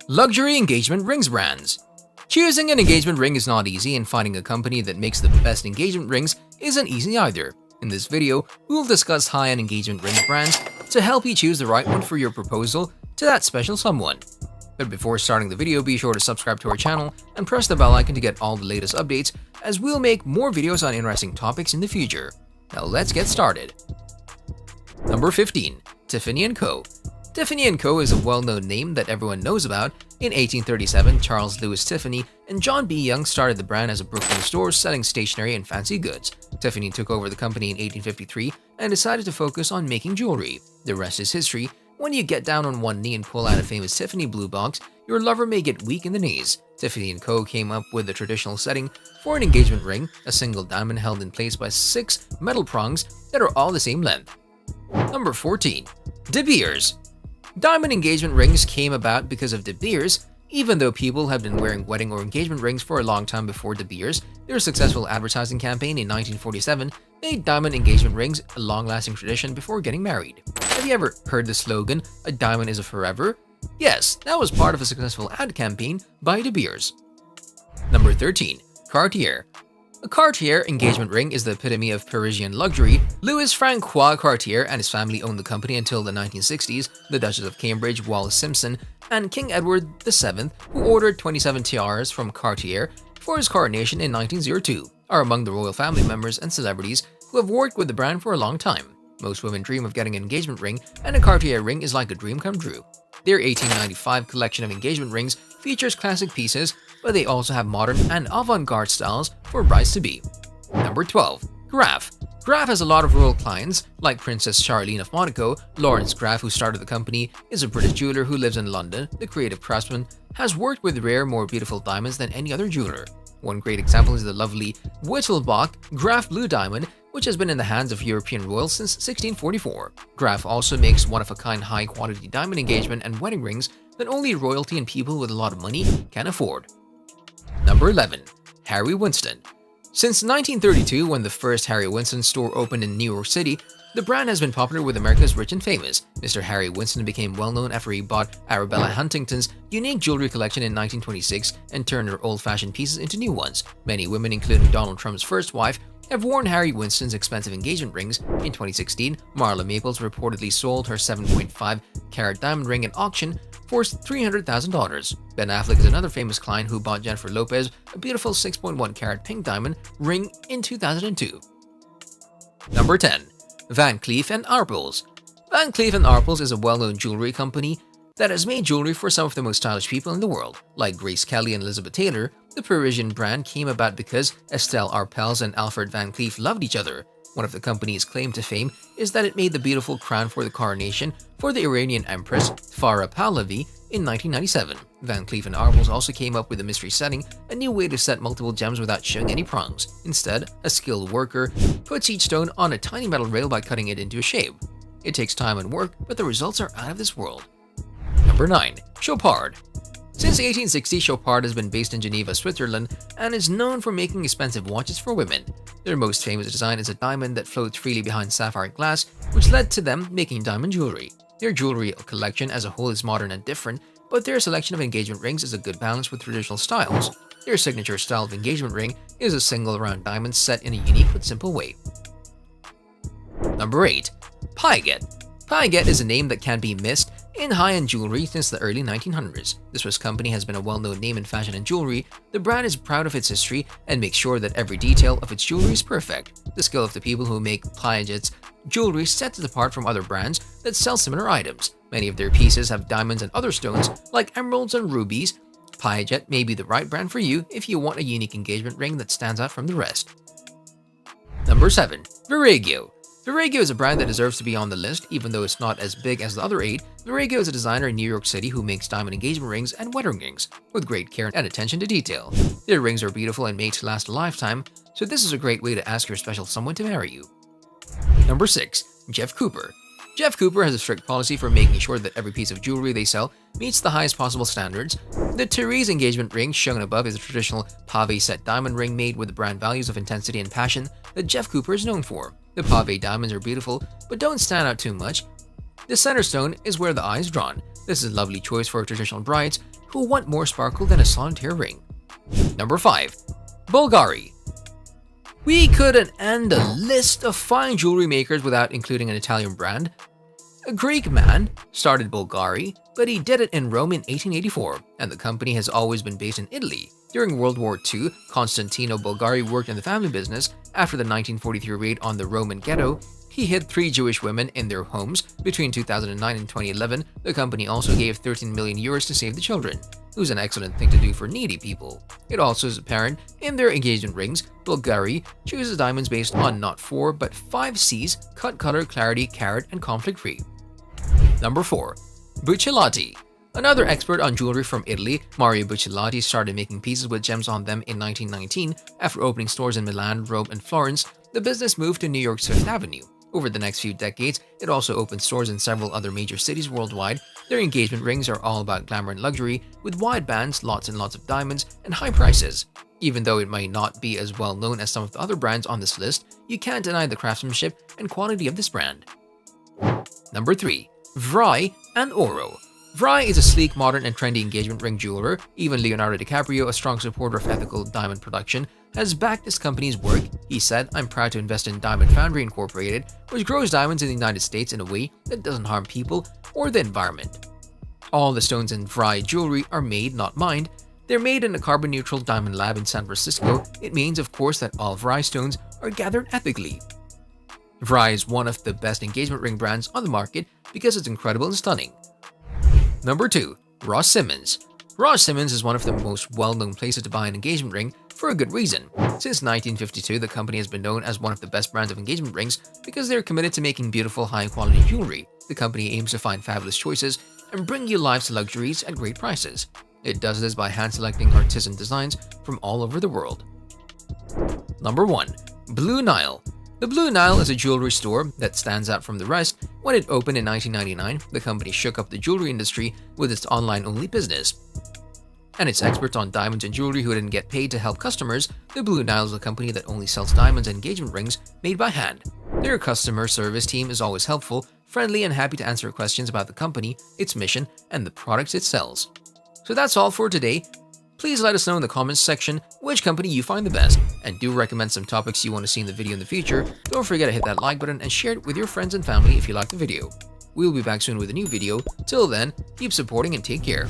Luxury engagement rings brands. Choosing an engagement ring is not easy, and finding a company that makes the best engagement rings isn't easy either. In this video, we'll discuss high-end engagement ring brands to help you choose the right one for your proposal to that special someone. But before starting the video, be sure to subscribe to our channel and press the bell icon to get all the latest updates, as we'll make more videos on interesting topics in the future. Now let's get started. Number 15. Tiffany & Co. Tiffany & Co. is a well-known name that everyone knows about. In 1837, Charles Louis Tiffany and John B. Young started the brand as a Brooklyn store selling stationery and fancy goods. Tiffany took over the company in 1853 and decided to focus on making jewelry. The rest is history. When you get down on one knee and pull out a famous Tiffany blue box, your lover may get weak in the knees. Tiffany & Co. came up with the traditional setting for an engagement ring, a single diamond held in place by 6 metal prongs that are all the same length. Number 14. De Beers. Diamond engagement rings came about because of De Beers. Even though people have been wearing wedding or engagement rings for a long time before De Beers, their successful advertising campaign in 1947 made diamond engagement rings a long-lasting tradition before getting married. Have you ever heard the slogan, "A diamond is a forever"? Yes, that was part of a successful ad campaign by De Beers. Number 13. Cartier. A Cartier engagement ring is the epitome of Parisian luxury. Louis-Francois Cartier and his family owned the company until the 1960s. The Duchess of Cambridge, Wallis Simpson, and King Edward VII, who ordered 27 tiaras from Cartier for his coronation in 1902, are among the royal family members and celebrities who have worked with the brand for a long time. Most women dream of getting an engagement ring, and a Cartier ring is like a dream come true. Their 1895 collection of engagement rings features classic pieces, but they also have modern and avant-garde styles for brides-to-be. Number 12. Graff. Graff has a lot of royal clients, like Princess Charlene of Monaco. Lawrence Graff, who started the company, is a British jeweler who lives in London. The creative craftsman has worked with rare, more beautiful diamonds than any other jeweler. One great example is the lovely Wittelbach Graff Blue Diamond, which has been in the hands of European royals since 1644. Graff also makes one-of-a-kind high-quality diamond engagement and wedding rings that only royalty and people with a lot of money can afford. Number 11. Harry Winston. Since 1932, when the first Harry Winston store opened in New York City, the brand has been popular with America's rich and famous. Mr. Harry Winston became well-known after he bought Arabella Huntington's unique jewelry collection in 1926 and turned her old-fashioned pieces into new ones. Many women, including Donald Trump's first wife, have worn Harry Winston's expensive engagement rings. In 2016, Marla Maples reportedly sold her 7.5-carat diamond ring at auction for $300,000. Ben Affleck is another famous client who bought Jennifer Lopez a beautiful 6.1-carat pink diamond ring in 2002. Number 10. Van Cleef & Arpels. Van Cleef & Arpels is a well-known jewelry company that has made jewelry for some of the most stylish people in the world. Like Grace Kelly and Elizabeth Taylor, the Parisian brand came about because Estelle Arpels and Alfred Van Cleef loved each other. One of the company's claim to fame is that it made the beautiful crown for the coronation for the Iranian Empress Farah Pahlavi in 1997. Van Cleef & Arpels also came up with a mystery setting, a new way to set multiple gems without showing any prongs. Instead, a skilled worker puts each stone on a tiny metal rail by cutting it into a shape. It takes time and work, but the results are out of this world. Number 9. Chopard. Since 1860, Chopard has been based in Geneva, Switzerland, and is known for making expensive watches for women. Their most famous design is a diamond that floats freely behind sapphire glass, which led to them making diamond jewelry. Their jewelry collection as a whole is modern and different, but their selection of engagement rings is a good balance with traditional styles. Their signature style of engagement ring is a single round diamond set in a unique but simple way. Number 8. Piaget. Piaget is a name that can't be missed in high-end jewelry since the early 1900s. This Swiss company has been a well-known name in fashion and jewelry. The brand is proud of its history and makes sure that every detail of its jewelry is perfect. The skill of the people who make Piaget's jewelry sets it apart from other brands that sell similar items. Many of their pieces have diamonds and other stones like emeralds and rubies. Piaget may be the right brand for you if you want a unique engagement ring that stands out from the rest. Number 7. Verragio. Verragio is a brand that deserves to be on the list, even though it's not as big as the other 8. Verragio is a designer in New York City who makes diamond engagement rings and wedding rings with great care and attention to detail. Their rings are beautiful and made to last a lifetime, so this is a great way to ask your special someone to marry you. Number 6. Jeff Cooper. Jeff Cooper has a strict policy for making sure that every piece of jewelry they sell meets the highest possible standards. The Therese engagement ring shown above is a traditional pave set diamond ring made with the brand values of intensity and passion that Jeff Cooper is known for. The pave diamonds are beautiful, but don't stand out too much. The center stone is where the eye is drawn. This is a lovely choice for traditional brides who want more sparkle than a solitaire ring. Number 5. Bulgari. We couldn't end the list of fine jewelry makers without including an Italian brand. A Greek man started Bulgari, but he did it in Rome in 1884, and the company has always been based in Italy. During World War II, Constantino Bulgari worked in the family business. After the 1943 raid on the Roman ghetto, he hid 3 Jewish women in their homes. Between 2009 and 2011, the company also gave 13 million euros to save the children. It was an excellent thing to do for needy people. It also is apparent in their engagement rings. Bulgari chooses diamonds based on not 4 but 5 C's: cut, color, clarity, carat, and conflict-free. Number 4. Buccellati. Another expert on jewelry from Italy, Mario Buccellati started making pieces with gems on them in 1919. After opening stores in Milan, Rome, and Florence, the business moved to New York's Fifth Avenue. Over the next few decades, it also opened stores in several other major cities worldwide. Their engagement rings are all about glamour and luxury, with wide bands, lots and lots of diamonds, and high prices. Even though it might not be as well known as some of the other brands on this list, you can't deny the craftsmanship and quality of this brand. Number 3. Vry and Oro. Vry is a sleek, modern, and trendy engagement ring jeweler. Even Leonardo DiCaprio, a strong supporter of ethical diamond production, has backed this company's work. He said, "I'm proud to invest in Diamond Foundry Incorporated, which grows diamonds in the United States in a way that doesn't harm people or the environment." All the stones in Vry jewelry are made, not mined. They're made in a carbon-neutral diamond lab in San Francisco. It means, of course, that all Vry stones are gathered ethically. Vry is one of the best engagement ring brands on the market because it's incredible and stunning. Number 2. Ross Simmons. Ross Simmons is one of the most well-known places to buy an engagement ring for a good reason. Since 1952, the company has been known as one of the best brands of engagement rings because they're committed to making beautiful, high-quality jewelry. The company aims to find fabulous choices and bring you life's luxuries at great prices. It does this by hand-selecting artisan designs from all over the world. Number 1. Blue Nile. The Blue Nile is a jewelry store that stands out from the rest. When it opened in 1999, the company shook up the jewelry industry with its online-only business. And its experts on diamonds and jewelry who didn't get paid to help customers, the Blue Nile is a company that only sells diamonds and engagement rings made by hand. Their customer service team is always helpful, friendly, and happy to answer questions about the company, its mission, and the products it sells. So that's all for today. Please let us know in the comments section which company you find the best, and do recommend some topics you want to see in the video in the future. Don't forget to hit that like button and share it with your friends and family if you like the video. We'll be back soon with a new video. Till then, keep supporting and take care.